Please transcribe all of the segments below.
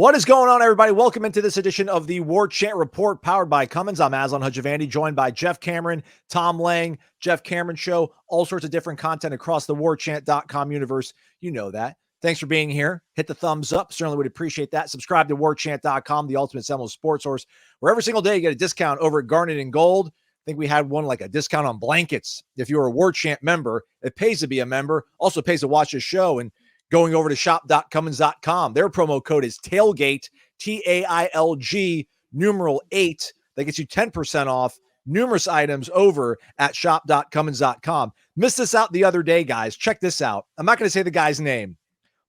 What is going on, everybody? Welcome into this edition of the Warchant Report, powered by Cummins. I'm Aslan Hujavandi, joined by Jeff Cameron, Tom Lang, Jeff Cameron Show, all sorts of different content across the warchant.com universe. You know that. Thanks for being here. Hit the thumbs up. Certainly would appreciate that. Subscribe to warchant.com, the ultimate Seminoles sports source, where every single day you get a discount over at Garnet and Gold. I think we had one like a discount on blankets. If you're a Warchant member, it pays to be a member. Also pays to watch this show. And going over to shop.cummins.com. Their promo code is TAILGATE, TAILG, numeral 8. That gets you 10% off numerous items over at shop.cummins.com. Missed this out the other day, guys. Check this out. I'm not going to say the guy's name,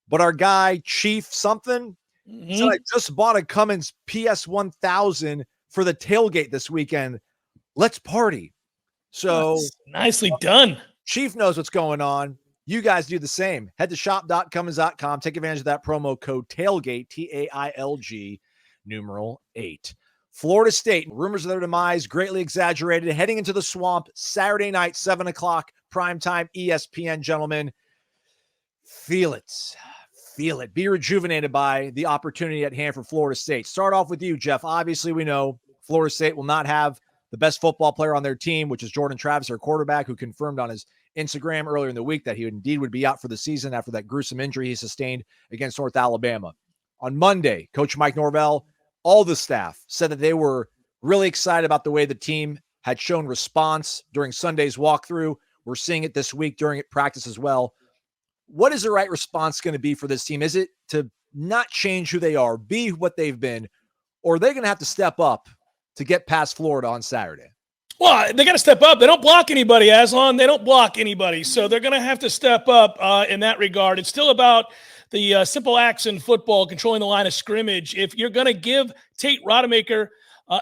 but our guy, Chief something, said, I just bought a Cummins PS1000 for the tailgate this weekend. Let's party. So nicely done. Chief knows what's going on. You guys do the same. Head to shop.cummins.com. Take advantage of that promo code TAILGATE, TAILG, numeral 8. Florida State, rumors of their demise, greatly exaggerated, heading into the swamp, Saturday night, 7 o'clock, primetime, ESPN, gentlemen. Feel it. Feel it. Be rejuvenated by the opportunity at hand for Florida State. Start off with you, Jeff. Obviously, we know Florida State will not have the best football player on their team, which is Jordan Travis, their quarterback, who confirmed on his Instagram earlier in the week that he indeed would be out for the season after that gruesome injury he sustained against North Alabama. On Monday, Coach Mike Norvell, all the staff said that they were really excited about the way the team had shown response during Sunday's walkthrough. We're seeing it this week during practice as well. What is the right response going to be for this team? Is it to not change who they are, be what they've been, or are they going to have to step up to get past Florida on Saturday? Well, they got to step up. They don't block anybody, Aslan. They don't block anybody. So they're going to have to step up in that regard. It's still about the simple acts in football, controlling the line of scrimmage. If you're going to give Tate Rodemaker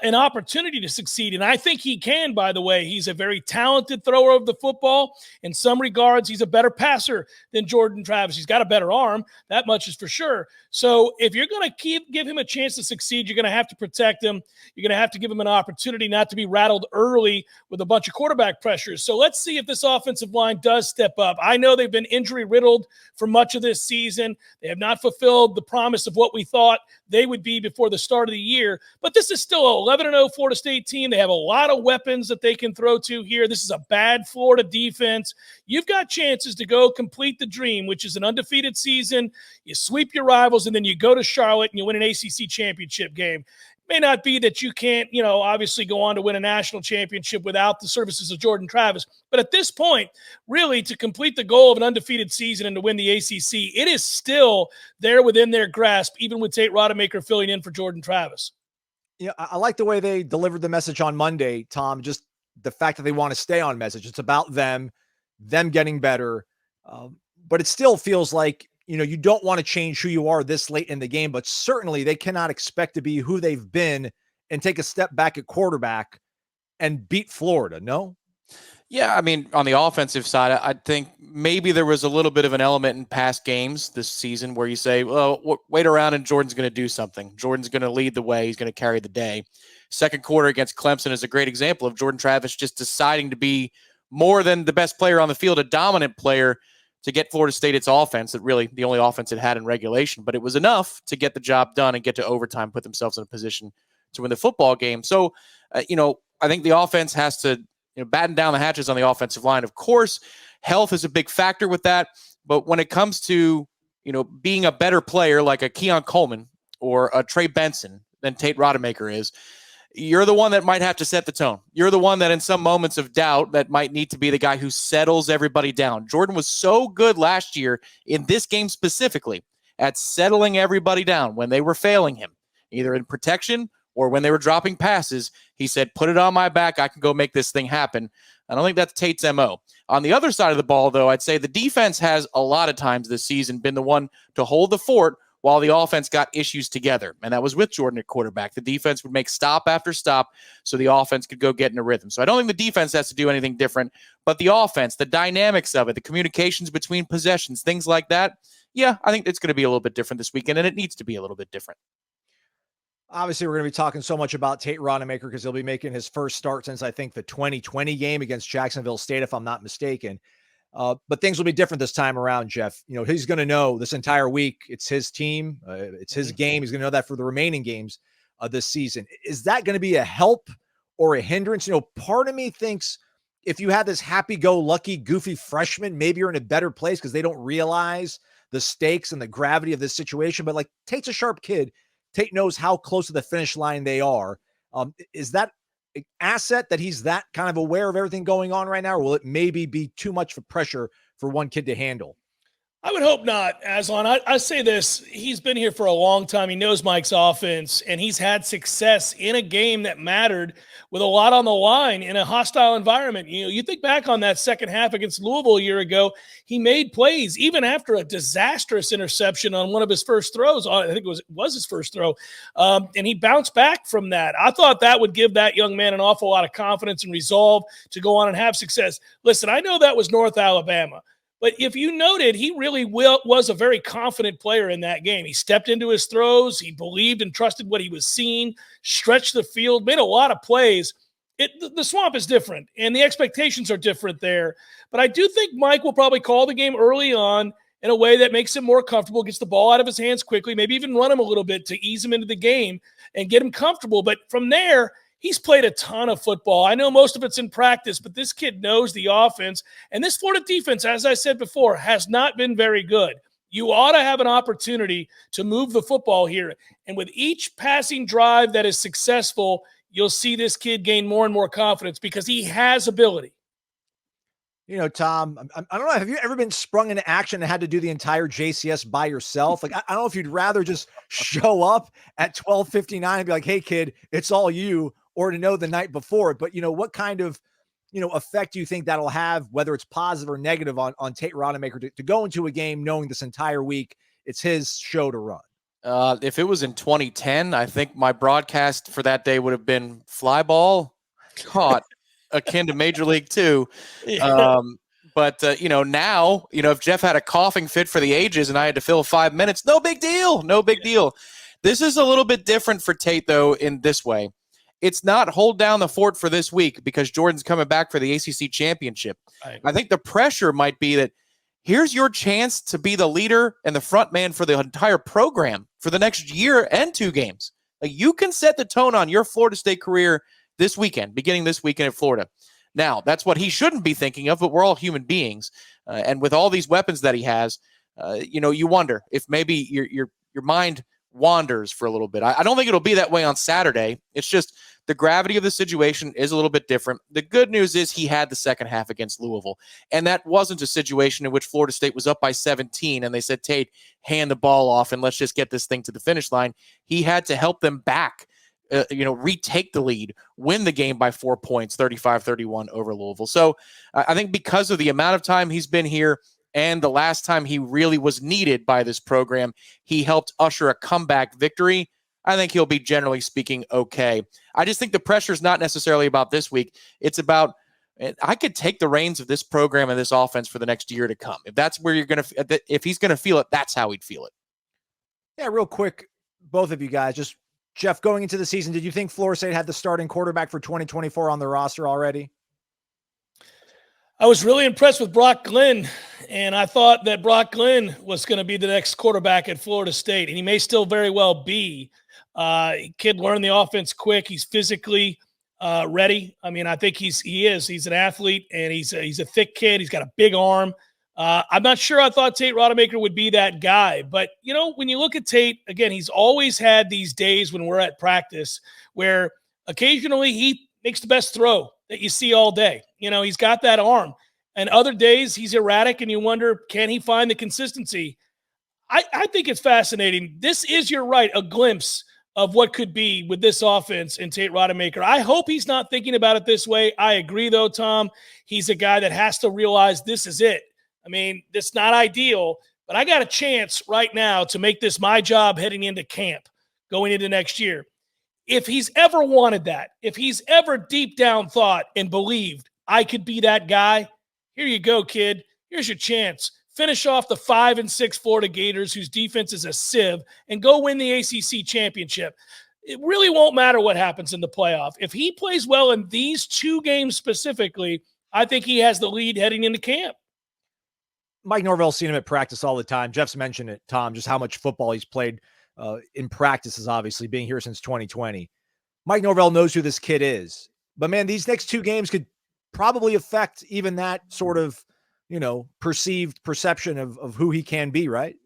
an opportunity to succeed, and I think he can, by the way. He's a very talented thrower of the football. In some regards, he's a better passer than Jordan Travis. He's got a better arm. That much is for sure. So if you're going to give him a chance to succeed, you're going to have to protect him. You're going to have to give him an opportunity not to be rattled early with a bunch of quarterback pressures. So let's see if this offensive line does step up. I know they've been injury riddled for much of this season. They have not fulfilled the promise of what we thought they would be before the start of the year. But this is still a 11-0 Florida State team. They have a lot of weapons that they can throw to here. This is a bad Florida defense. You've got chances to go complete the dream, which is an undefeated season. You sweep your rivals, and then you go to Charlotte and you win an ACC championship game. May not be that you can't, obviously go on to win a national championship without the services of Jordan Travis. But at this point, really, to complete the goal of an undefeated season and to win the ACC, it is still there within their grasp, even with Tate Rodemaker filling in for Jordan Travis. Yeah, I like the way they delivered the message on Monday, Tom, just the fact that they want to stay on message. It's about them getting better. But it still feels like, you don't want to change who you are this late in the game, but certainly they cannot expect to be who they've been and take a step back at quarterback and beat Florida. No? Yeah, I mean, on the offensive side, I think maybe there was a little bit of an element in past games this season where you say, well, wait around and Jordan's going to do something. Jordan's going to lead the way. He's going to carry the day. Second quarter against Clemson is a great example of Jordan Travis just deciding to be more than the best player on the field, a dominant player to get Florida State its offense, that really the only offense it had in regulation, but it was enough to get the job done and get to overtime, put themselves in a position to win the football game. So, I think the offense has to batten down the hatches on the offensive line. Of course, health is a big factor with that, but when it comes to, being a better player like a Keon Coleman or a Trey Benson than Tate Rodemaker is, you're the one that might have to set the tone. You're the one that in some moments of doubt that might need to be the guy who settles everybody down. Jordan was so good last year in this game specifically at settling everybody down when they were failing him, either in protection or when they were dropping passes. He said, put it on my back. I can go make this thing happen. I don't think that's Tate's MO. On the other side of the ball, though, I'd say the defense has a lot of times this season been the one to hold the fort while the offense got issues together. And that was with Jordan at quarterback. The defense would make stop after stop so the offense could go get in a rhythm. So I don't think the defense has to do anything different, but the offense, the dynamics of it, the communications between possessions, things like that, yeah, I think it's going to be a little bit different this weekend, and it needs to be a little bit different. Obviously, we're going to be talking so much about Tate Rodemaker because he'll be making his first start since, I think, the 2020 game against Jacksonville State, if I'm not mistaken. But things will be different this time around, Jeff. You know, he's going to know this entire week. It's his team. It's his game. He's going to know that for the remaining games this season. Is that going to be a help or a hindrance? You know, part of me thinks if you have this happy-go-lucky, goofy freshman, maybe you're in a better place because they don't realize the stakes and the gravity of this situation. But like Tate's a sharp kid. Tate knows how close to the finish line they are. Is that an asset that he's that kind of aware of everything going on right now, or will it maybe be too much for pressure for one kid to handle? I would hope not, Aslan. I say this. He's been here for a long time. He knows Mike's offense, and he's had success in a game that mattered with a lot on the line in a hostile environment. You know, you think back on that second half against Louisville a year ago, he made plays even after a disastrous interception on one of his first throws. I think it was his first throw, and he bounced back from that. I thought that would give that young man an awful lot of confidence and resolve to go on and have success. Listen, I know that was North Alabama. But if you noted, he really was a very confident player in that game. He stepped into his throws. He believed and trusted what he was seeing, stretched the field, made a lot of plays. The Swamp is different, and the expectations are different there. But I do think Mike will probably call the game early on in a way that makes him more comfortable, gets the ball out of his hands quickly, maybe even run him a little bit to ease him into the game and get him comfortable. But from there, he's played a ton of football. I know most of it's in practice, but this kid knows the offense. And this Florida defense, as I said before, has not been very good. You ought to have an opportunity to move the football here. And with each passing drive that is successful, you'll see this kid gain more and more confidence because he has ability. You know, Tom, I don't know. Have you ever been sprung into action and had to do the entire JCS by yourself? Like, I don't know if you'd rather just show up at 12:59 and be like, hey, kid, it's all you, or to know the night before. But, you know, what kind of, you know, effect do you think that'll have, whether it's positive or negative on Tate Rodemaker to go into a game knowing this entire week it's his show to run? If it was in 2010, I think my broadcast for that day would have been fly ball caught akin to Major League 2. But you know, now, you know, if Jeff had a coughing fit for the ages and I had to fill 5 minutes, no big deal. No big deal. This is a little bit different for Tate, though, in this way. It's not hold down the fort for this week because Jordan's coming back for the ACC championship. Right. I think the pressure might be that here's your chance to be the leader and the front man for the entire program for the next year and 2 games. Like, you can set the tone on your Florida State career this weekend, beginning this weekend in Florida. Now, that's what he shouldn't be thinking of, but we're all human beings. And with all these weapons that he has, you know, you wonder if maybe your mind wanders for a little bit. I don't think it'll be that way on Saturday. It's just the gravity of the situation is a little bit different. The good news is he had the second half against Louisville, and that wasn't a situation in which Florida State was up by 17 and they said, Tate, hand the ball off and let's just get this thing to the finish line. He had to help them back, you know, retake the lead, win the game by 4 points, 35-31 over Louisville. So I think because of the amount of time he's been here and the last time he really was needed by this program, he helped usher a comeback victory. I think he'll be, generally speaking, okay. I just think the pressure is not necessarily about this week. It's about, I could take the reins of this program and this offense for the next year to come. If that's where you're going to, if he's going to feel it, that's how he'd feel it. Yeah, real quick, both of you guys, just Jeff, going into the season, did you think Florida State had the starting quarterback for 2024 on the roster already? I was really impressed with Brock Glenn, and I thought that Brock Glenn was going to be the next quarterback at Florida State, and he may still very well be. Kid learned the offense quick. He's physically ready. I mean, I think he is. He's an athlete, and he's a thick kid. He's got a big arm. I'm not sure I thought Tate Rodemaker would be that guy, but, you know, when you look at Tate, again, he's always had these days when we're at practice where occasionally he makes the best throw that you see all day. You know, he's got that arm. And other days he's erratic and you wonder, can he find the consistency? I think it's fascinating. This is, you're right, a glimpse of what could be with this offense and Tate Rodemaker. I hope he's not thinking about it this way. I agree, though, Tom. He's a guy that has to realize this is it. I mean, it's not ideal, but I got a chance right now to make this my job heading into camp, going into next year. If he's ever wanted that, if he's ever deep down thought and believed I could be that guy, here you go, kid. Here's your chance. Finish off the 5-6 Florida Gators, whose defense is a sieve, and go win the ACC championship. It really won't matter what happens in the playoff. If he plays well in these 2 games specifically, I think he has the lead heading into camp. Mike Norvell's seen him at practice all the time. Jeff's mentioned it, Tom, just how much football he's played in practices, obviously, being here since 2020. Mike Norvell knows who this kid is. But, man, these next two games could probably affect even that sort of, perceived perception of who he can be, right?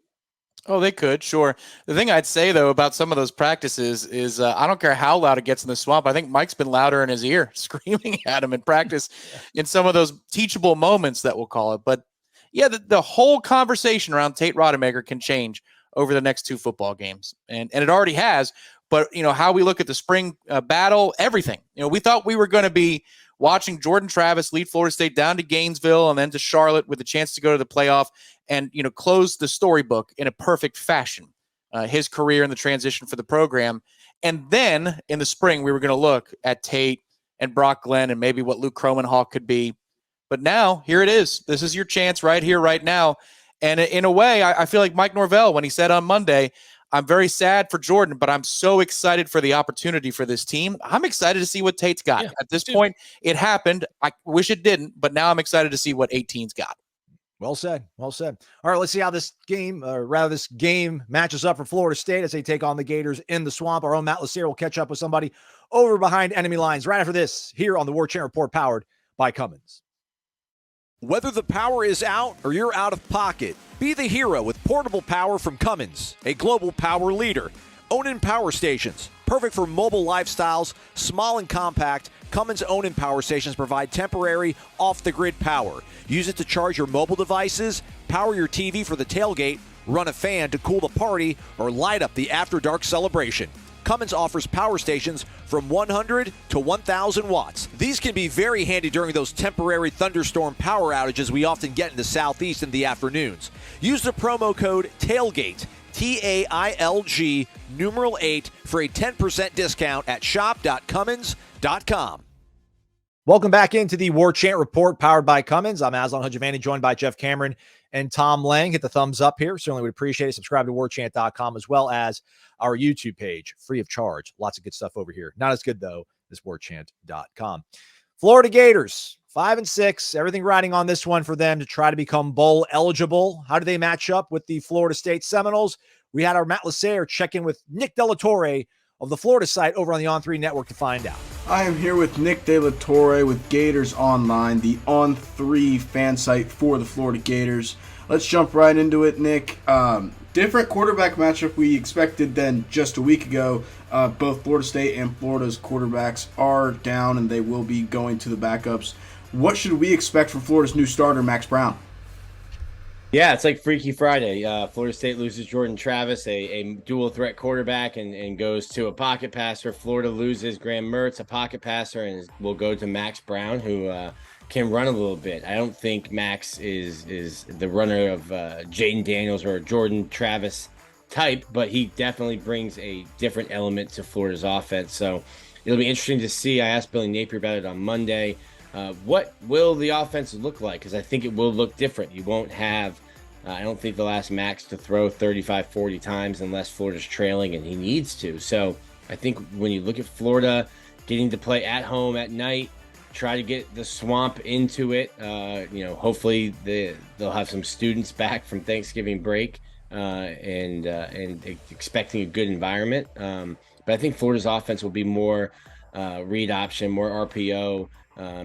Oh, they could, sure. The thing I'd say, though, about some of those practices is I don't care how loud it gets in the swamp. I think Mike's been louder in his ear, screaming at him in practice in some of those teachable moments that we'll call it. But, yeah, the whole conversation around Tate Rodemaker can change over the next two football games. And it already has. But, how we look at the spring battle, everything. We thought we were going to be watching Jordan Travis lead Florida State down to Gainesville and then to Charlotte with a chance to go to the playoff and, close the storybook in a perfect fashion, his career and the transition for the program. And then in the spring, we were going to look at Tate and Brock Glenn and maybe what Luke Kromenhawk could be. But now, here it is. This is your chance right here, right now. And in a way, I feel like Mike Norvell, when he said on Monday, I'm very sad for Jordan, but I'm so excited for the opportunity for this team. I'm excited to see what Tate's got. Yeah, at this point, it happened. I wish it didn't, but now I'm excited to see what 18's got. Well said. Well said. All right, let's see how this game matches up for Florida State as they take on the Gators in the swamp. Our own Matt Lacier will catch up with somebody over behind enemy lines right after this here on the Warchant Report, powered by Cummins. Whether the power is out or you're out of pocket, be the hero with portable power from Cummins, a global power leader. Onan Power Stations, perfect for mobile lifestyles, small and compact. Cummins Onan Power Stations provide temporary, off-the-grid power. Use it to charge your mobile devices, power your TV for the tailgate, run a fan to cool the party, or light up the after-dark celebration. Cummins offers power stations from 100 to 1,000 watts. These can be very handy during those temporary thunderstorm power outages we often get in the southeast in the afternoons. Use the promo code TAILGATE, TAILG, numeral 8, for a 10% discount at shop.cummins.com. Welcome back into the Warchant Report, powered by Cummins. I'm Aslan Hajavani, joined by Jeff Cameron and Tom Lang. Hit the thumbs up here. Certainly would appreciate it. Subscribe to warchant.com as well as our YouTube page, free of charge. Lots of good stuff over here. Not as good, though, as warchant.com. Florida Gators, 5-6. Everything riding on this one for them to try to become bowl eligible. How do they match up with the Florida State Seminoles? We had our Matt Lacier check in with Nick De La Torre of the Florida site over on the On3 Network to find out. I am here with Nick De La Torre with Gators Online, the On3 fan site for the Florida Gators. Let's jump right into it, Nick. Different quarterback matchup we expected than just a week ago. Both Florida State and Florida's quarterbacks are down, and they will be going to the backups. What should we expect from Florida's new starter, Max Brown? Yeah, it's like Freaky Friday. Florida State loses Jordan Travis, a dual-threat quarterback, and goes to a pocket passer. Florida loses Graham Mertz, a pocket passer, and will go to Max Brown, who can run a little bit. I don't think Max is the runner of Jaden Daniels or Jordan Travis type, but he definitely brings a different element to Florida's offense. So it'll be interesting to see. I asked Billy Napier about it on Monday. What will the offense look like? Because I think it will look different. You won't have, I don't think they'll ask Max to throw 35, 40 times unless Florida's trailing and he needs to. So I think when you look at Florida getting to play at home at night, try to get the swamp into it. Hopefully they'll have some students back from Thanksgiving break and expecting a good environment. But I think Florida's offense will be more read option, more RPO.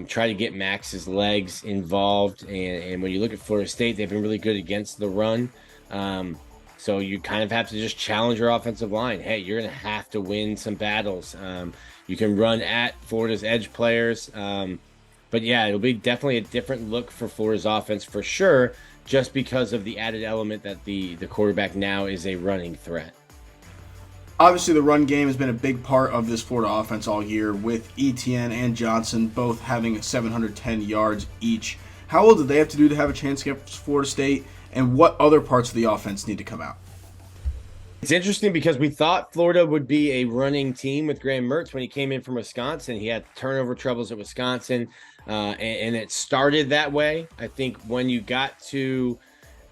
Try to get Max's legs involved. And when you look at Florida State, they've been really good against the run. So you kind of have to just challenge your offensive line. Hey, you're going to have to win some battles. You can run at Florida's edge players. But yeah, it'll be definitely a different look for Florida's offense for sure, just because of the added element that the quarterback now is a running threat. Obviously, the run game has been a big part of this Florida offense all year, with Etienne and Johnson both having 710 yards each. How well do they have to do to have a chance against Florida State, and what other parts of the offense need to come out? It's interesting because we thought Florida would be a running team with Graham Mertz when he came in from Wisconsin. He had turnover troubles at Wisconsin, and it started that way. I think when you got to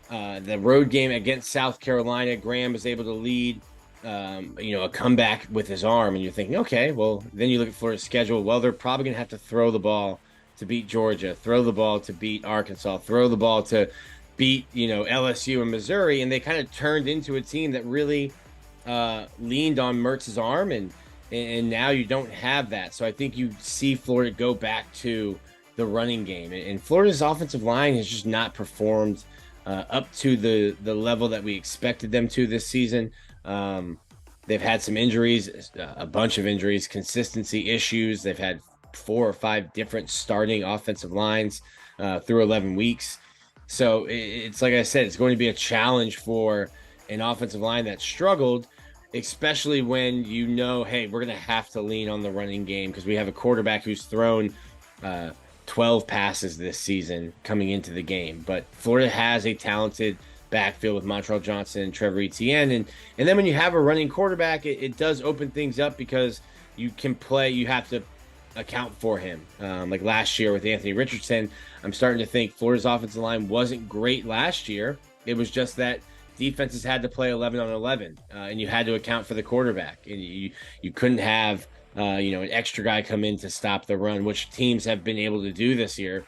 the road game against South Carolina, Graham was able to lead a comeback with his arm, and you're thinking, okay, well, then you look at Florida's schedule. Well, they're probably going to have to throw the ball to beat Georgia, throw the ball to beat Arkansas, throw the ball to beat, LSU and Missouri, and they kind of turned into a team that really leaned on Mertz's arm, and now you don't have that. So I think you see Florida go back to the running game, and Florida's offensive line has just not performed up to the level that we expected them to this season. They've had some injuries, a bunch of injuries, consistency issues. They've had 4 or 5 different starting offensive lines through 11 weeks. So it's like I said, it's going to be a challenge for an offensive line that struggled, especially when hey, we're going to have to lean on the running game because we have a quarterback who's thrown 12 passes this season coming into the game. But Florida has a talented backfield with Montreal Johnson and Trevor Etienne. And then when you have a running quarterback, it does open things up because you have to account for him. Like last year with Anthony Richardson, I'm starting to think Florida's offensive line wasn't great last year. It was just that defenses had to play 11 on 11, and you had to account for the quarterback. And you couldn't have an extra guy come in to stop the run, which teams have been able to do this year.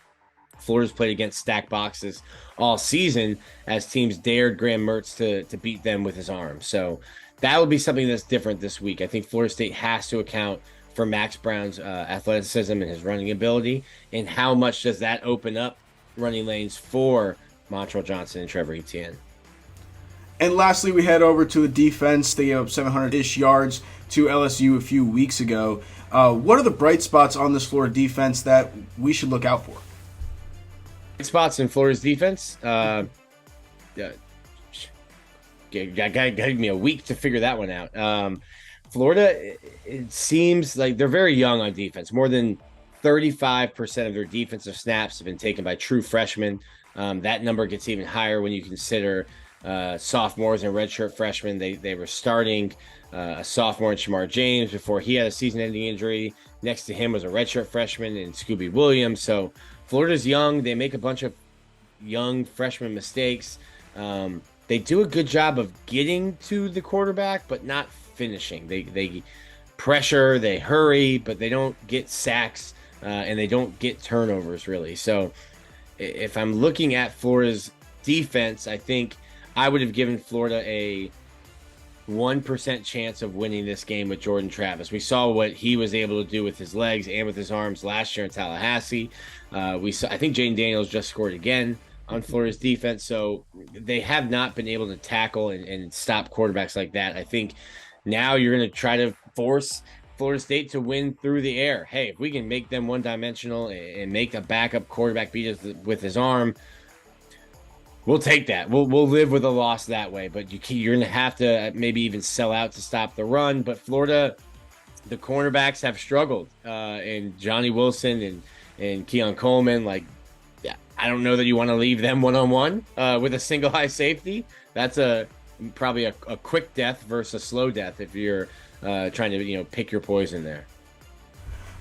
Florida's played against stacked boxes all season as teams dared Graham Mertz to beat them with his arm. So that would be something that's different this week. I think Florida State has to account for Max Brown's athleticism and his running ability, and how much does that open up running lanes for Montreal Johnson and Trevor Etienne. And lastly, we head over to the defense. They gave up 700-ish yards to LSU a few weeks ago. What are the bright spots on this Florida defense that we should look out for? Spots in Florida's defense. Gave me a week to figure that one out. Florida, it seems like they're very young on defense. More than 35% of their defensive snaps have been taken by true freshmen. That number gets even higher when you consider sophomores and redshirt freshmen. They were starting a sophomore in Shamar James before he had a season-ending injury. Next to him was a redshirt freshman in Scooby Williams. So Florida's young. They make a bunch of young freshman mistakes. They do a good job of getting to the quarterback, but not finishing. They pressure, they hurry, but they don't get sacks, and they don't get turnovers, really. So if I'm looking at Florida's defense, I think I would have given Florida a 1% chance of winning this game with Jordan Travis. We saw what he was able to do with his legs and with his arms last year in Tallahassee. I think Jaden Daniels just scored again on Florida's defense. So they have not been able to tackle and stop quarterbacks like that. I think now you're going to try to force Florida State to win through the air. Hey, if we can make them one-dimensional and make a backup quarterback beat us with his arm, we'll take that. We'll live with a loss that way. But you're going to have to maybe even sell out to stop the run. But Florida, the cornerbacks have struggled. And Johnny Wilson and Keon Coleman, I don't know that you want to leave them one-on-one with a single high safety. That's probably a quick death versus a slow death if you're trying to pick your poison there.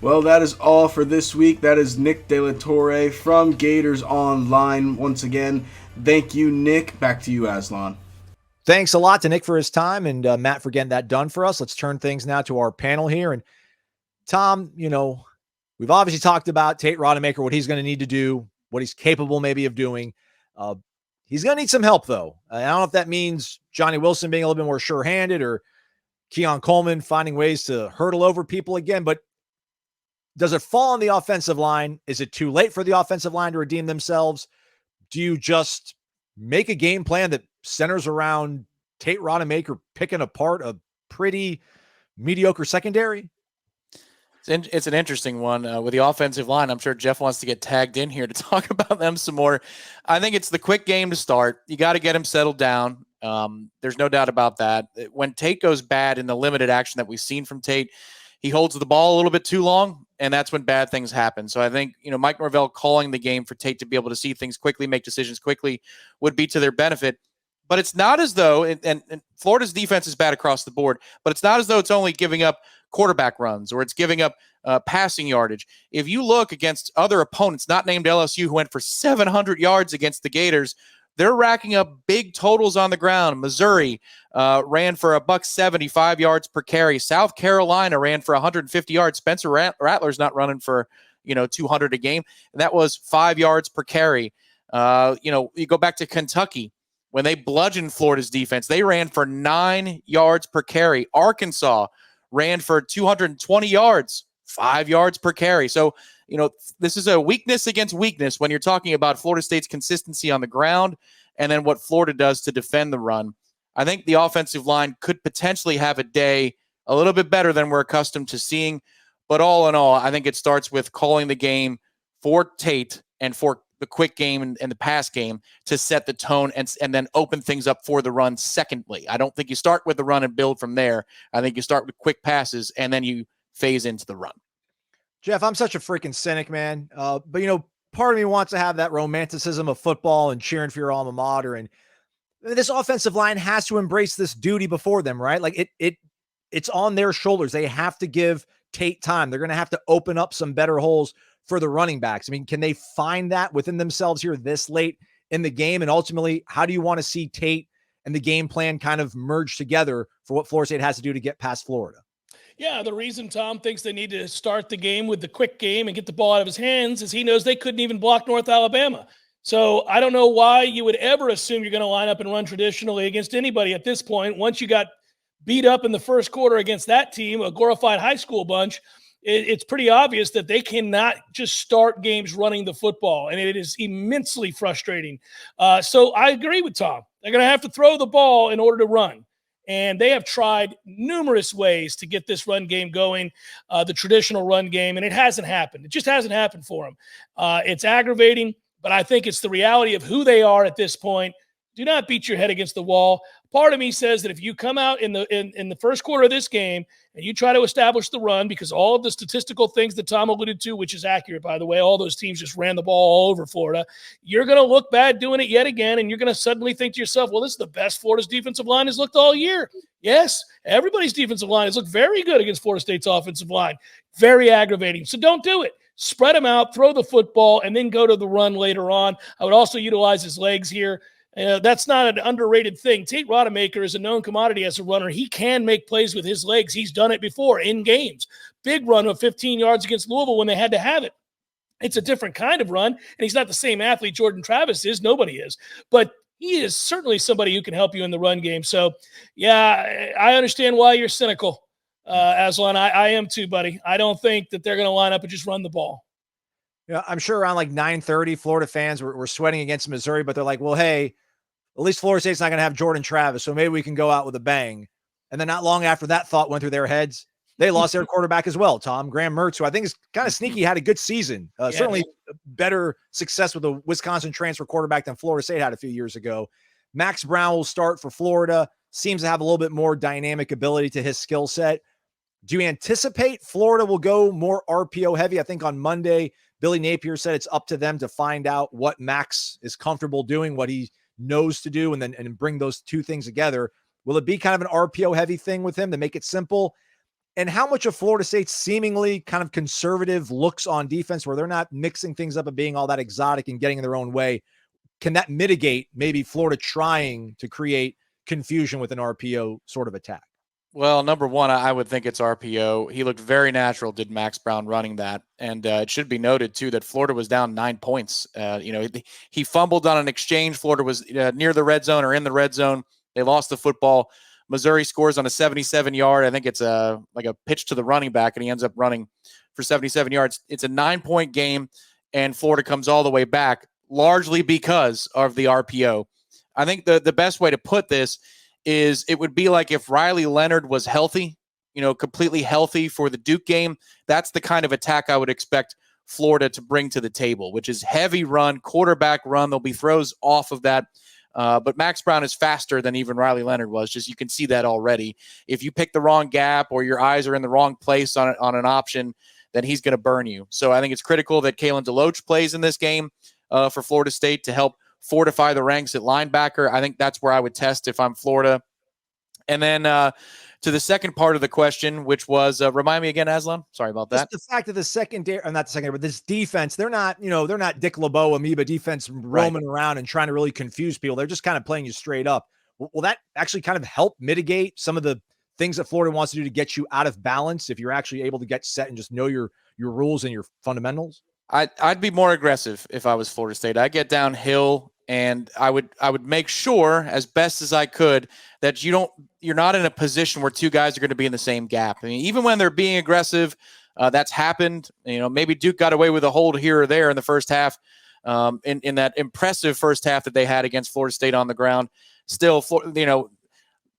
Well, that is all for this week. That is Nick De La Torre from Gators Online. Once again, thank you, Nick. Back to you, Aslan. Thanks a lot to Nick for his time, and Matt for getting that done for us. Let's turn things now to our panel here. And Tom, we've obviously talked about Tate Rodemaker, what he's going to need to do, what he's capable maybe of doing. He's going to need some help, though. I don't know if that means Johnny Wilson being a little bit more sure-handed or Keon Coleman finding ways to hurdle over people again, but does it fall on the offensive line? Is it too late for the offensive line to redeem themselves? Do you just make a game plan that centers around Tate Rodemaker picking apart a pretty mediocre secondary? It's an interesting one with the offensive line. I'm sure Jeff wants to get tagged in here to talk about them some more. I think it's the quick game to start. You got to get him settled down. There's no doubt about that. When Tate goes bad in the limited action that we've seen from Tate, he holds the ball a little bit too long, and that's when bad things happen. So I think, Mike Norvell calling the game for Tate to be able to see things quickly, make decisions quickly would be to their benefit. But it's not as though, and Florida's defense is bad across the board, but it's not as though it's only giving up quarterback runs or it's giving up passing yardage. If you look against other opponents, not named LSU, who went for 700 yards against the Gators, they're racking up big totals on the ground. Missouri ran for $175 yards per carry. South Carolina ran for 150 yards. Spencer Rattler's not running for 200 a game, and that was 5 yards per carry. You go back to Kentucky. When they bludgeoned Florida's defense, they ran for 9 yards per carry. Arkansas ran for 220 yards, 5 yards per carry. So, this is a weakness against weakness when you're talking about Florida State's consistency on the ground and then what Florida does to defend the run. I think the offensive line could potentially have a day a little bit better than we're accustomed to seeing. But all in all, I think it starts with calling the game for Tate and for the quick game and the pass game to set the tone and then open things up for the run secondly. I don't think you start with the run and build from there. I think you start with quick passes and then you phase into the run. Jeff, I'm such a freaking cynic, man. But part of me wants to have that romanticism of football and cheering for your alma mater. And this offensive line has to embrace this duty before them, right? Like it's on their shoulders. They have to give Tate time. They're going to have to open up some better holes for the running backs. I mean, can they find that within themselves here this late in the game? And ultimately, how do you want to see Tate and the game plan kind of merge together for what Florida State has to do to get past Florida? Yeah, the reason Tom thinks they need to start the game with the quick game and get the ball out of his hands is he knows they couldn't even block North Alabama. So I don't know why you would ever assume you're going to line up and run traditionally against anybody at this point. Once you got beat up in the first quarter against that team, a glorified high school bunch, it's pretty obvious that they cannot just start games running the football, and it is immensely frustrating. So I agree with Tom. They're going to have to throw the ball in order to run, and they have tried numerous ways to get this run game going, the traditional run game, and it hasn't happened. It just hasn't happened for them. It's aggravating, but I think it's the reality of who they are at this point. Do not beat your head against the wall. Part of me says that if you come out in the first quarter of this game and you try to establish the run, because all of the statistical things that Tom alluded to, which is accurate, by the way, all those teams just ran the ball all over Florida, you're going to look bad doing it yet again, and you're going to suddenly think to yourself, well, this is the best Florida's defensive line has looked all year. Yes, everybody's defensive line has looked very good against Florida State's offensive line. Very aggravating. So don't do it. Spread them out, throw the football, and then go to the run later on. I would also utilize his legs here. That's not an underrated thing. Tate Rodemaker is a known commodity as a runner. He can make plays with his legs. He's done it before in games. Big run of 15 yards against Louisville when they had to have it. It's a different kind of run, and he's not the same athlete Jordan Travis is. Nobody is. But he is certainly somebody who can help you in the run game. So, yeah, I understand why you're cynical, Aslan. I am too, buddy. I don't think that they're going to line up and just run the ball. Yeah, I'm sure around like 9:30, Florida fans were sweating against Missouri, but they're like, well, hey, at least Florida State's not going to have Jordan Travis, so maybe we can go out with a bang. And then not long after that thought went through their heads, they lost their quarterback as well, Tom. Graham Mertz, who I think is kind of sneaky, had a good season. Certainly better success with the Wisconsin transfer quarterback than Florida State had a few years ago. Max Brown will start for Florida. Seems to have a little bit more dynamic ability to his skill set. Do you anticipate Florida will go more RPO heavy? I think on Monday, Billy Napier said it's up to them to find out what Max is comfortable doing, what he knows to do, and bring those two things together. Will it be kind of an RPO heavy thing with him to make it simple? And how much of Florida State's seemingly kind of conservative looks on defense where they're not mixing things up and being all that exotic and getting in their own way, can that mitigate maybe Florida trying to create confusion with an RPO sort of attack? Well, number one, I would think it's RPO. He looked very natural, did Max Brown running that. And it should be noted, too, that Florida was down 9 points. He fumbled on an exchange. Florida was near the red zone or in the red zone. They lost the football. Missouri scores on a 77-yard. I think it's like a pitch to the running back, and he ends up running for 77 yards. It's a 9-point game, and Florida comes all the way back, largely because of the RPO. I think the best way to put this is it would be like if Riley Leonard was healthy, completely healthy for the Duke game. That's the kind of attack I would expect Florida to bring to the table, which is heavy run, quarterback run. There'll be throws off of that. But Max Brown is faster than even Riley Leonard was. Just you can see that already. If you pick the wrong gap or your eyes are in the wrong place on an option, then he's going to burn you. So I think it's critical that Kalen DeLoach plays in this game for Florida State to help fortify the ranks at linebacker. I think that's where I would test if I'm Florida. And then to the second part of the question, which was, remind me again, Aslan. Sorry about that. Just the fact that the secondary, or not the secondary, but this defense, they're not Dick LeBeau, amoeba defense roaming around and trying to really confuse people. They're just kind of playing you straight up. Will that actually kind of help mitigate some of the things that Florida wants to do to get you out of balance if you're actually able to get set and just know your rules and your fundamentals? I'd be more aggressive if I was Florida State. I'd get downhill, and I would make sure as best as I could that you're not in a position where two guys are going to be in the same gap. I mean, even when they're being aggressive, that's happened. Maybe Duke got away with a hold here or there in the first half, in that impressive first half that they had against Florida State on the ground. Still,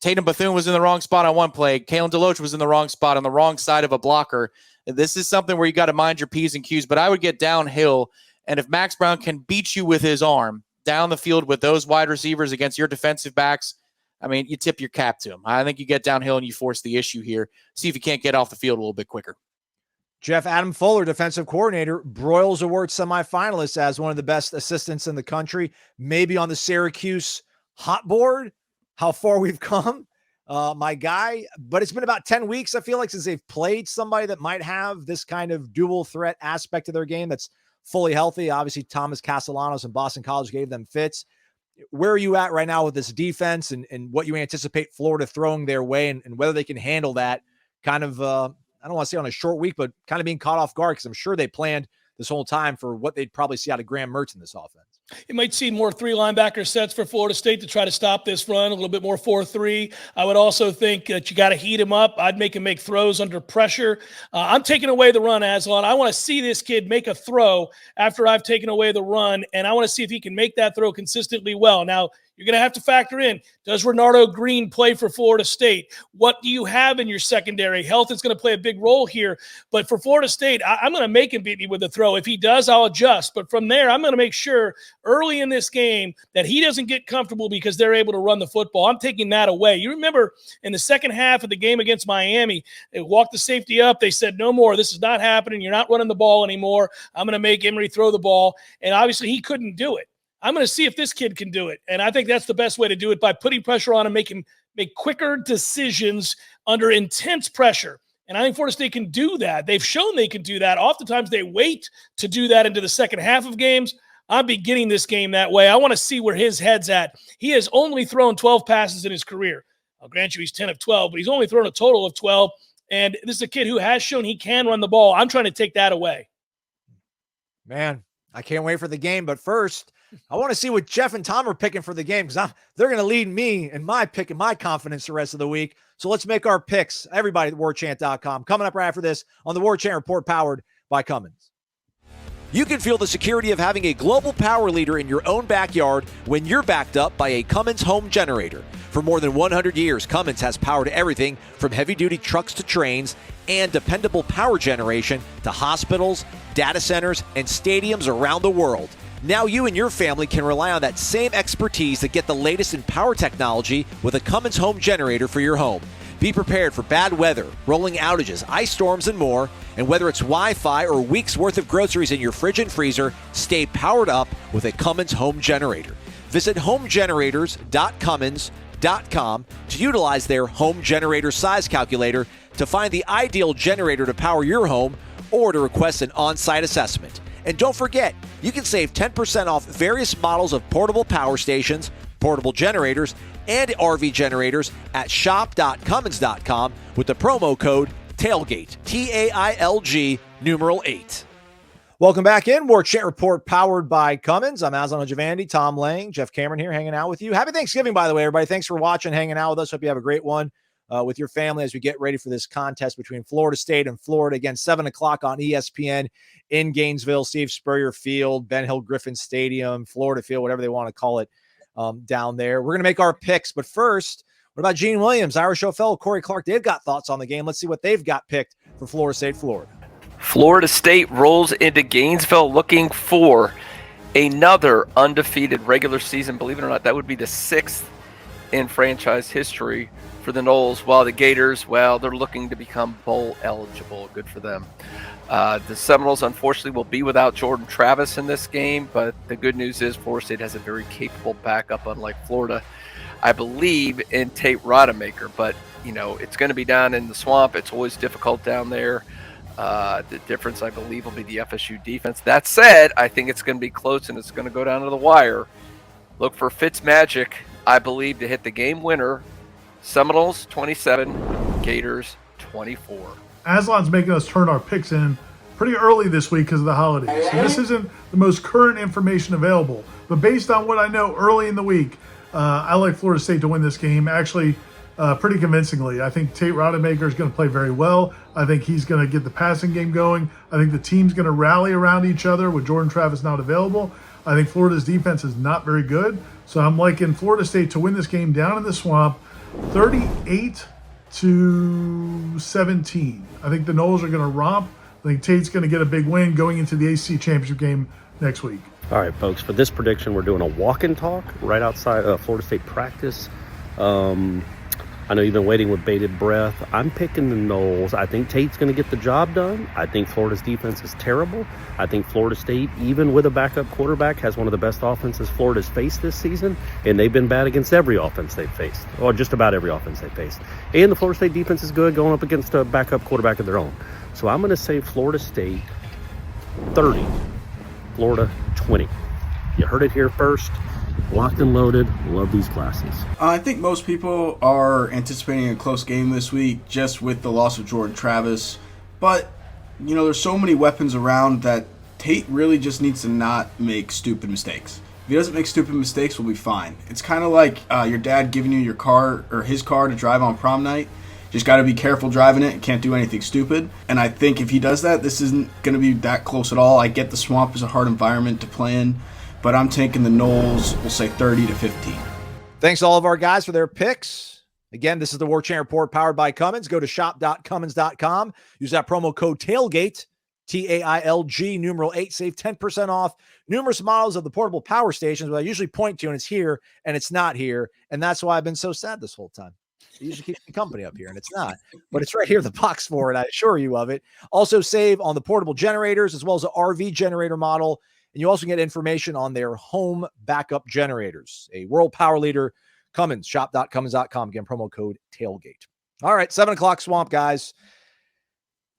Tatum Bethune was in the wrong spot on one play. Kalen DeLoach was in the wrong spot on the wrong side of a blocker. This is something where you got to mind your P's and Q's, but I would get downhill. And if Max Brown can beat you with his arm down the field with those wide receivers against your defensive backs, I mean, you tip your cap to him. I think you get downhill and you force the issue here. See if you can't get off the field a little bit quicker. Jeff, Adam Fuller, defensive coordinator, Broyles Award semifinalist as one of the best assistants in the country, maybe on the Syracuse hot board. How far we've come. My guy, but it's been about 10 weeks, I feel like, since they've played somebody that might have this kind of dual threat aspect of their game that's fully healthy. Obviously, Thomas Castellanos and Boston College gave them fits. Where are you at right now with this defense and what you anticipate Florida throwing their way and whether they can handle that kind of, I don't want to say on a short week, but kind of being caught off guard because I'm sure they planned this whole time for what they'd probably see out of Graham Mertz in this offense. You might see more 3 linebacker sets for Florida State to try to stop this run, a little bit more 4-3. I would also think that you got to heat him up. I'd make him make throws under pressure. I'm taking away the run, Aslan. I want to see this kid make a throw after I've taken away the run, and I want to see if he can make that throw consistently well. Now, you're going to have to factor in, does Renardo Green play for Florida State? What do you have in your secondary? Health is going to play a big role here. But for Florida State, I'm going to make him beat me with a throw. If he does, I'll adjust. But from there, I'm going to make sure early in this game that he doesn't get comfortable because they're able to run the football. I'm taking that away. You remember in the second half of the game against Miami, they walked the safety up. They said, no more. This is not happening. You're not running the ball anymore. I'm going to make Emery throw the ball. And obviously he couldn't do it. I'm going to see if this kid can do it. And I think that's the best way to do it, by putting pressure on him, make him make quicker decisions under intense pressure. And I think Florida State can do that. They've shown they can do that. Oftentimes they wait to do that into the second half of games. I'm beginning this game that way. I want to see where his head's at. He has only thrown 12 passes in his career. I'll grant you he's 10 of 12, but he's only thrown a total of 12. And this is a kid who has shown he can run the ball. I'm trying to take that away. Man, I can't wait for the game. But first, I want to see what Jeff and Tom are picking for the game because they're going to lead me in my pick and my confidence the rest of the week. So let's make our picks. Everybody at warchant.com. Coming up right after this on the Warchant Report, powered by Cummins. You can feel the security of having a global power leader in your own backyard when you're backed up by a Cummins home generator. For more than 100 years, Cummins has powered everything from heavy-duty trucks to trains and dependable power generation to hospitals, data centers, and stadiums around the world. Now you and your family can rely on that same expertise to get the latest in power technology with a Cummins home generator for your home. Be prepared for bad weather, rolling outages, ice storms, and more. And whether it's Wi-Fi or weeks worth of groceries in your fridge and freezer, stay powered up with a Cummins home generator. Visit homegenerators.cummins.com to utilize their home generator size calculator to find the ideal generator to power your home or to request an on-site assessment. And don't forget, you can save 10% off various models of portable power stations, portable generators, and RV generators at shop.cummins.com with the promo code TAILGATE, TAILG, numeral 8. Welcome back in. Warchant Report powered by Cummins. I'm Aslan Ojavandi, Tom Lang, Jeff Cameron here hanging out with you. Happy Thanksgiving, by the way, everybody. Thanks for watching, hanging out with us. Hope you have a great one with your family as we get ready for this contest between Florida State and Florida. Again, 7 o'clock on ESPN in Gainesville, Steve Spurrier Field, Ben Hill Griffin Stadium, Florida Field, whatever they want to call it down there. We're going to make our picks. But first, what about Gene Williams, Irish Show fellow Corey Clark? They've got thoughts on the game. Let's see what they've got picked for Florida State, Florida. Florida State rolls into Gainesville looking for another undefeated regular season. Believe it or not, that would be the 6th in franchise history for the Noles, while the Gators, well, they're looking to become bowl eligible. Good for them. The Seminoles, unfortunately, will be without Jordan Travis in this game, but the good news is Florida State has a very capable backup, unlike Florida, I believe, in Tate Rodemaker. But, you know, it's going to be down in the swamp. It's always difficult down there. The difference, I believe, will be the FSU defense. That said, I think it's going to be close, and it's going to go down to the wire. Look for Fitzmagic, I believe, to hit the game winner. Seminoles 27, Gators 24. Aslan's making us turn our picks in pretty early this week because of the holidays. So this isn't the most current information available. But based on what I know early in the week, I like Florida State to win this game, actually pretty convincingly. I think Tate Rodemaker is going to play very well. I think he's going to get the passing game going. I think the team's going to rally around each other with Jordan Travis not available. I think Florida's defense is not very good. So I'm liking Florida State to win this game down in the Swamp, 38-17. I think the Noles are going to romp. I think Tate's going to get a big win going into the ACC championship game next week. All right, folks, for this prediction, we're doing a walk and talk right outside Florida State practice. I know you've been waiting with bated breath. I'm picking the Noles. I think Tate's going to get the job done. I think Florida's defense is terrible. I think Florida State, even with a backup quarterback, has one of the best offenses Florida's faced this season, and they've been bad against every offense they've faced, or just about every offense they've faced. And the Florida State defense is good going up against a backup quarterback of their own. So I'm going to say Florida State 30, Florida 20. You heard it here first. Locked and loaded. Love these classes. I think most people are anticipating a close game this week just with the loss of Jordan Travis. But, there's so many weapons around that Tate really just needs to not make stupid mistakes. If he doesn't make stupid mistakes, we'll be fine. It's kind of like your dad giving you your car or his car to drive on prom night. Just got to be careful driving it. Can't do anything stupid. And I think if he does that, this isn't going to be that close at all. I get the Swamp is a hard environment to play in, but I'm taking the Noles, we'll say 30-15. Thanks to all of our guys for their picks. Again, this is the Warchant Report powered by Cummins. Go to shop.cummins.com. Use that promo code TAILGATE, TAILG, numeral 8. Save 10% off numerous models of the portable power stations, which I usually point to, and it's here, and it's not here. And that's why I've been so sad this whole time. It usually keeps me company up here, and it's not. But it's right here in the box for it. I assure you of it. Also save on the portable generators as well as the RV generator model. And you also get information on their home backup generators. A world power leader, Cummins, shop.cummins.com. Again, promo code TAILGATE. All right, 7 o'clock Swamp, guys.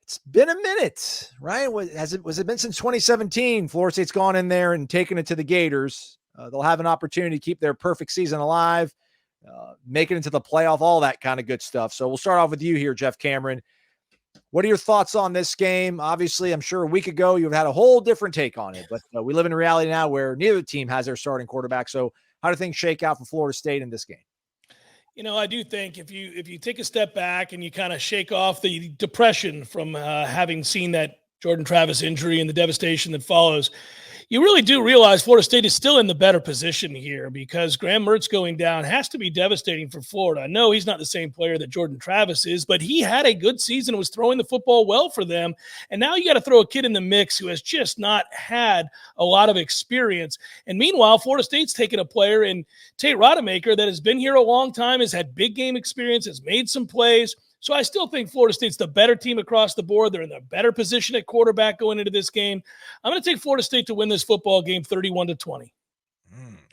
It's been a minute, right? Was it been since 2017? Florida State's gone in there and taken it to the Gators. They'll have an opportunity to keep their perfect season alive, make it into the playoff, all that kind of good stuff. So we'll start off with you here, Jeff Cameron. What are your thoughts on this game? Obviously, I'm sure a week ago you had a whole different take on it, but we live in a reality now where neither team has their starting quarterback. So how do things shake out for Florida State in this game? I do think if you take a step back and you kind of shake off the depression from having seen that Jordan Travis injury and the devastation that follows, you really do realize Florida State is still in the better position here because Graham Mertz going down has to be devastating for Florida. I know he's not the same player that Jordan Travis is, but he had a good season, was throwing the football well for them. And now you got to throw a kid in the mix who has just not had a lot of experience. And meanwhile, Florida State's taken a player in Tate Rodemaker that has been here a long time, has had big game experience, has made some plays. So I still think Florida State's the better team across the board. They're in a better position at quarterback going into this game. I'm going to take Florida State to win this football game 31-20.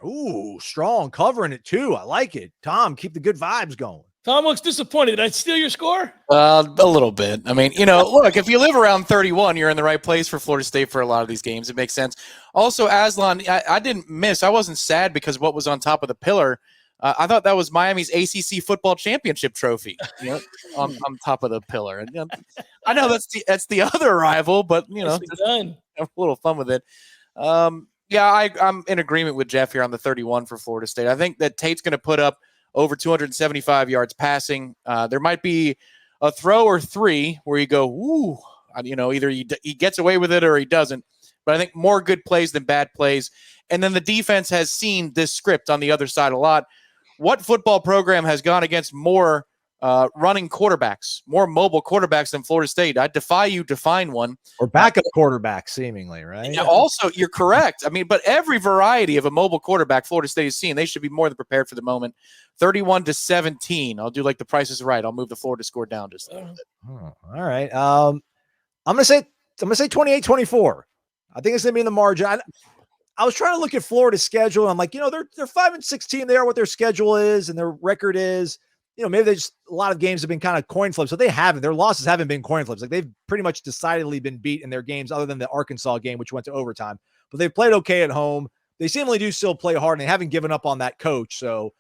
Ooh, strong, covering it too. I like it. Tom, keep the good vibes going. Tom looks disappointed. Did I steal your score? A little bit. I mean, look, if you live around 31, you're in the right place for Florida State for a lot of these games. It makes sense. Also, Aslan, I didn't miss. I wasn't sad because of what was on top of the pillar. I thought that was Miami's ACC football championship trophy on top of the pillar. And I know that's the other rival, but have a little fun with it. I'm in agreement with Jeff here on the 31 for Florida State. I think that Tate's going to put up over 275 yards passing. There might be a throw or three where you go, ooh, either he gets away with it or he doesn't. But I think more good plays than bad plays. And then the defense has seen this script on the other side a lot. What football program has gone against more running quarterbacks, more mobile quarterbacks than Florida State? I defy you to find one. Or backup quarterback, seemingly, right? Yeah, also, you're correct. I mean, but every variety of a mobile quarterback Florida State has seen, they should be more than prepared for the moment. 31-17. I'll do like the Price is Right. I'll move the Florida score down just a little bit. Oh, all right. I'm gonna say 28-24. I think it's gonna be in the margin. I was trying to look at Florida's schedule. And I'm like, they're 5-6 team. They are what their schedule is and their record is. Maybe they just a lot of games have been kind of coin flips. So they haven't. Their losses haven't been coin flips. Like they've pretty much decidedly been beat in their games, other than the Arkansas game, which went to overtime. But they've played okay at home. They seemingly do still play hard, and they haven't given up on that coach. So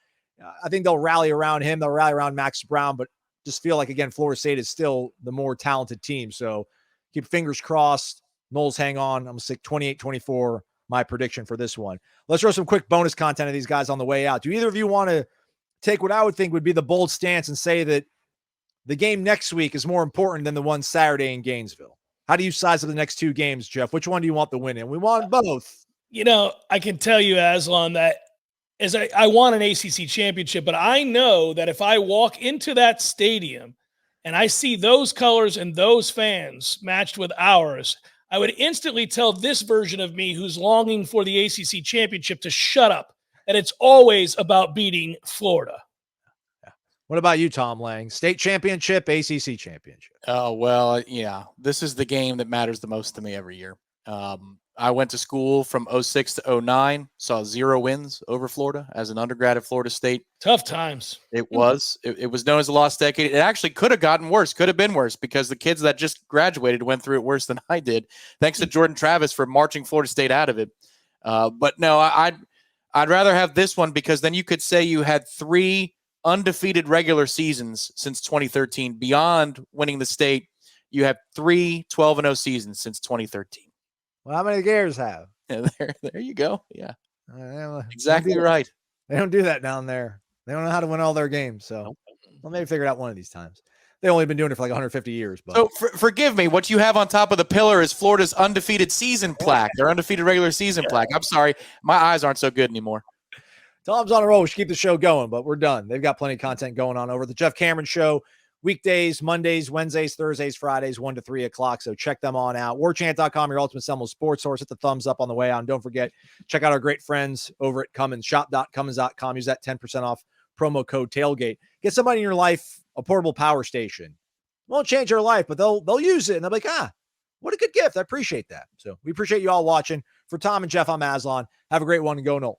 I think they'll rally around him. They'll rally around Max Brown, but just feel like again, Florida State is still the more talented team. So keep fingers crossed. Noles hang on. I'm going to say 28-24, my prediction for this one. Let's throw some quick bonus content of these guys on the way out. Do either of you want to take what I would think would be the bold stance and say that the game next week is more important than the one Saturday in Gainesville? How do you size up the next two games, Jeff? Which one do you want the win in? We want both. I can tell you, Aslan, that I want an ACC championship, but I know that if I walk into that stadium and I see those colors and those fans matched with ours, I would instantly tell this version of me who's longing for the ACC championship to shut up. And it's always about beating Florida. What about you, Tom Lang? State championship, ACC championship? Oh, well, yeah. This is the game that matters the most to me every year. I went to school from 06 to 09, saw 0 wins over Florida as an undergrad at Florida State. Tough times. It was. It was known as the lost decade. It actually could have gotten worse, could have been worse, because the kids that just graduated went through it worse than I did, thanks to Jordan Travis for marching Florida State out of it. But no, I'd rather have this one, because then you could say you had 3 undefeated regular seasons since 2013. Beyond winning the state, you have 3 12-0 seasons since 2013. Well, how many Gators have? Yeah, there you go. Yeah, exactly right. They don't do that down there. They don't know how to win all their games. So we'll maybe figure it out one of these times. They've only been doing it for like 150 years. But so forgive me. What you have on top of the pillar is Florida's undefeated season plaque. Their undefeated regular season plaque. I'm sorry, my eyes aren't so good anymore. Tom's on a roll. We should keep the show going, but we're done. They've got plenty of content going on over the Jeff Cameron Show. Weekdays, Mondays, Wednesdays, Thursdays, Fridays, 1 to 3 o'clock. So check them on out. Warchant.com, your ultimate Seminoles sports source. Hit the thumbs up on the way out. And don't forget, check out our great friends over at Cummins. Shop.cummins.com. Use that 10% off promo code tailgate. Get somebody in your life a portable power station. Won't change their life, but they'll use it. And they'll be like, what a good gift. I appreciate that. So we appreciate you all watching. For Tom and Jeff, I'm Aslan. Have a great one and go Noles.